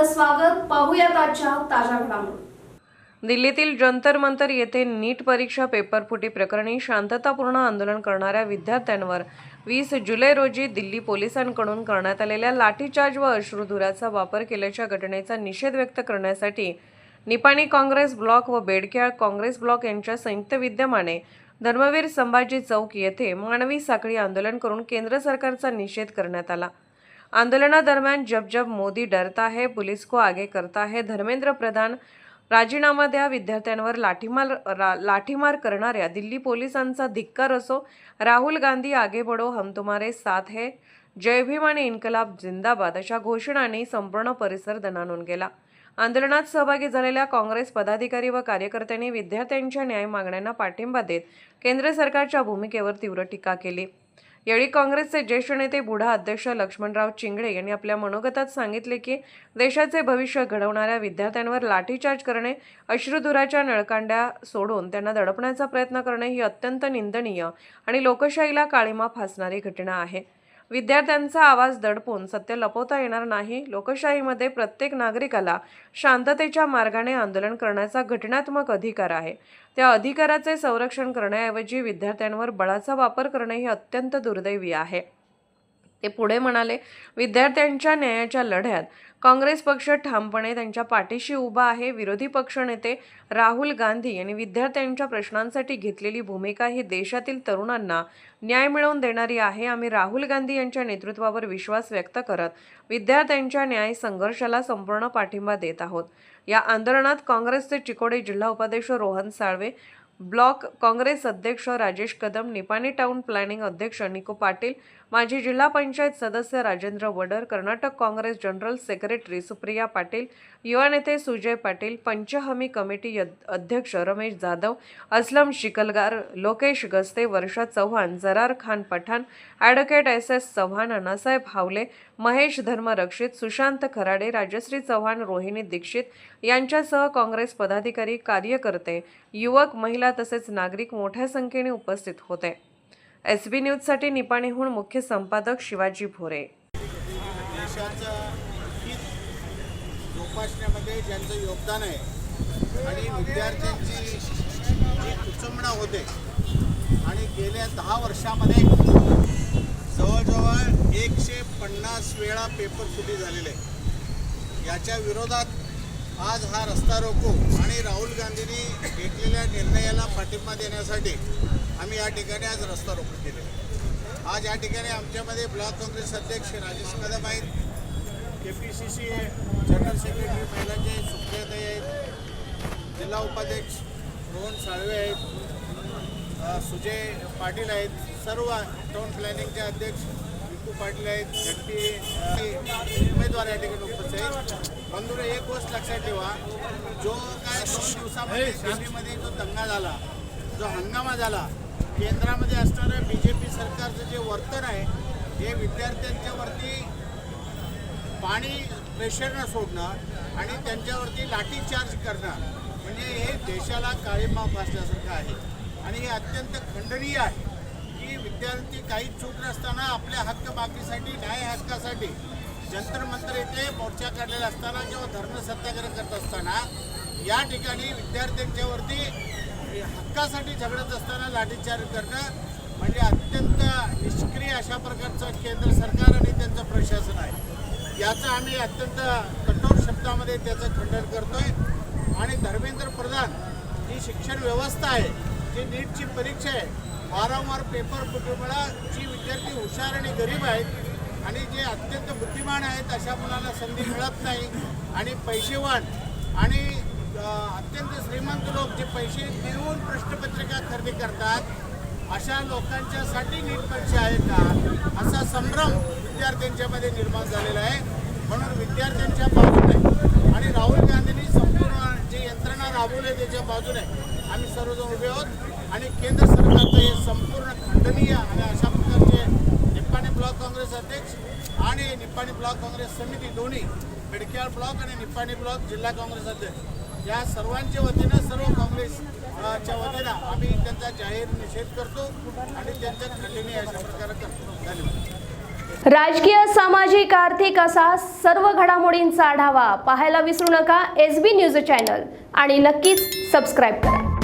आपलं स्वागत. पाहूयात आजच्या ताज्या घडामोडी. दिल्लीतील जंतर मंतर येथे नीट परीक्षा पेपरफुटी प्रकरणी शांततापूर्ण आंदोलन करणाऱ्या विद्यार्थ्यांवर 20 जुलै रोजी दिल्ली पोलिसांकडून करण्यात आलेल्या लाठीचार्ज व अश्रुधुराचा वापर केल्याच्या घटनेचा निषेध व्यक्त करण्यासाठी निपाणी काँग्रेस ब्लॉक व बेडक्याळ काँग्रेस ब्लॉक यांच्या संयुक्त विद्यमाने धर्मवीर संभाजी चौक येथे मानवी साखळी आंदोलन करून केंद्र सरकारचा निषेध करण्यात आला। आंदोलनादरम्यान जब जब मोदी डरता है पुलिस को आगे करता है, धर्मेंद्र प्रधान राजीनामा द्या, विद्यार्थ्यांवर लाठीमार करणाऱ्या दिल्ली पोलिसांचा धिक्कार असो, राहुल गांधी आगे बढ़ो हम तुम्हारे साथ है, जय भीम आणि इन्कलाब जिंदाबाद अशा घोषणांनी संपूर्ण परिसर दणाणून गेला। आंदोलनात सहभागी झालेल्या काँग्रेस पदाधिकारी व कार्यकर्त्यांनी विद्यार्थ्यांच्या न्याय मागण्यांना पाठिंबा देत केंद्र सरकारच्या भूमिकेवर तीव्र टीका केली। यावेळी काँग्रेसचे ज्येष्ठ नेते बुढा अध्यक्ष लक्ष्मणराव चिंगडे यांनी आपल्या मनोगतात सांगितले की देशाचे भविष्य घडवणाऱ्या विद्यार्थ्यांवर लाठीचार्ज करणे, अश्रुधुराच्या नळकांड्या सोडून त्यांना दडपण्याचा प्रयत्न करणे ही अत्यंत निंदनीय आणि लोकशाहीला काळिमा फासणारी घटना आहे। विद्यार्थ्यांचा आवाज दडपून सत्य लपवता येणार नाही। लोकशाहीमध्ये प्रत्येक नागरिकाला शांततेच्या मार्गाने आंदोलन करण्याचा घटनात्मक अधिकार आहे। त्या अधिकाराचे संरक्षण करण्याऐवजी विद्यार्थ्यांवर बळाचा वापर करणे हे अत्यंत दुर्दैवी आहे। ते पुढे म्हणाले, विद्यार्थ्यांच्या न्यायाच्या लढ्यात काँग्रेस पक्ष ठामपणे त्यांच्या पाठीशी उभा आहे। विरोधी पक्ष नेते राहुल गांधी यांनी विद्यार्थ्यांच्या प्रश्नांसाठी घेतलेली भूमिका ही देशातील तरुणांना न्याय मिळवून देणारी आहे। आम्ही राहुल गांधी यांच्या नेतृत्वावर विश्वास व्यक्त करत विद्यार्थ्यांच्या न्याय संघर्षाला संपूर्ण पाठिंबा देत आहोत। या आंदोलनात काँग्रेसचे चिकोडी जिल्हा उपाध्यक्ष रोहन साळवे, ब्लॉक काँग्रेस अध्यक्ष राजेश कदम, निपाणी टाउन प्लॅनिंग अध्यक्ष निको पाटील, माजी जिल्हा पंचायत सदस्य राजेंद्र वडर, कर्नाटक काँग्रेस जनरल सेक्रेटरी सुप्रिया पाटील, युवा नेते सुजय पाटील, पंचहमी कमिटी अध्यक्ष रमेश जाधव, असलम शिकलगार, लोकेश गस्ते, वर्षा चव्हाण, जरार खान पठाण, ॲडव्होकेट SS चव्हाण, अण्णासाहेब हावले, महेश धर्मरक्षित, सुशांत खराडे, राजश्री चव्हाण, रोहिणी दीक्षित यांच्यासह काँग्रेस पदाधिकारी, कार्यकर्ते, युवक, महिला तसेच नागरिक मोठ्या संख्येने उपस्थित होते। SB न्यूजसाठी निपाणीहून मुख्य संपादक शिवाजी भोरे। देशाचं हित जोपासण्यामध्ये ज्यांचं योगदान आहे आणि विद्यार्थ्यांची जी कुचंबणा होते आणि गेल्या 10 वर्षामध्ये जवळजवळ 150 वेळा पेपर फुटी झालेले आहे। याच्या विरोधात आज हा रस्ता रोको आणि राहुल गांधींनी घेतलेल्या निर्णयाला पाठिंबा देण्यासाठी आम्ही या ठिकाणी आज रस्ता रोको केले। आज या ठिकाणी आमच्यामध्ये ब्लॉक काँग्रेस अध्यक्ष राजेश कदम आहेत, KPCC जनरल सेक्रेटरी महिलाचे सुप्रियाताई आहेत, जिल्हा उपाध्यक्ष रोहन साळवे आहेत, सुजय पाटील आहेत, सर्व टाउन प्लॅनिंगचे अध्यक्ष निकू पाटील आहेत, झटपी उमेदवार या ठिकाणी उपस्थित आहेत। बंधूंनो, एक गोष्ट लक्षात ठेवा, जो काय 2 दिवसामध्ये दिल्लीमध्ये जो दंगा झाला, जो हंगामा झाला, केंद्रामध्ये असणारं BJP सरकारचं जे वर्तन आहे हे विद्यार्थ्यांच्या वरती पाणी प्रेशर न सोडणं आणि त्यांच्यावरती लाठीचार्ज करणं म्हणजे हे देशाला काळिमा फासल्यासारखं आहे आणि हे अत्यंत खंडनीय आहे की विद्यार्थी काही चूक नसताना आपल्या हक्क मागणीसाठी, न्याय हक्कासाठी जंतर मंतर येथे मोर्चा काढलेला असताना किंवा धरणं सत्याग्रह करत असताना या ठिकाणी विद्यार्थ्यांच्यावरती हक्कासाठी झगडत असताना लाठीचार्ज करणं म्हणजे अत्यंत निष्क्रिय अशा प्रकारचं केंद्र सरकार आणि त्यांचं प्रशासन आहे। याचं आम्ही अत्यंत कठोर शब्दामध्ये त्याचं खंडन करतोय आणि धर्मेंद्र प्रधान जी शिक्षण व्यवस्था आहे, जी नीटची परीक्षा आहे, वारंवार पेपर फुटीमुळे जी विद्यार्थी हुशार आणि गरीब आहेत आणि जे अत्यंत बुद्धिमान आहेत अशा मुलांना संधी मिळत नाही आणि पैसेवान आणि अत्यंत श्रीमंत लोक जे पैसे देऊन प्रश्नपत्रिका खरेदी करतात अशा लोकांच्यासाठी नीट परीक्षा आहे का असा संभ्रम विद्यार्थ्यांच्यामध्ये निर्माण झालेला आहे। म्हणून विद्यार्थ्यांच्या बाजूने आणि राहुल गांधींनी संपूर्ण जे यंत्रणा राबवली त्याच्या बाजूने आम्ही सर्वजण उभे आहोत आणि केंद्र सरकारचं हे संपूर्ण खंडनीय आणि अशा प्रकारचे निपाणी ब्लॉक काँग्रेस अध्यक्ष आणि निपाणी ब्लॉक काँग्रेस समिती दोन्ही बेडक्याळ ब्लॉक आणि निपाणी ब्लॉक जिल्हा काँग्रेस अध्यक्ष या सर्वांच्या वतीनं सर्व काँग्रेसच्या वतीनं आम्ही त्यांचा जाहीर निषेध करतो आणि त्यांच्या खंडणी अशा प्रकारे करतो। धन्यवाद। राजकीय, सामाजिक, आर्थिक असा सर्व घडामोडींचा आढावा पाहायला विसरू नका SB न्यूज चॅनल आणि नक्कीच सबस्क्राईब करा.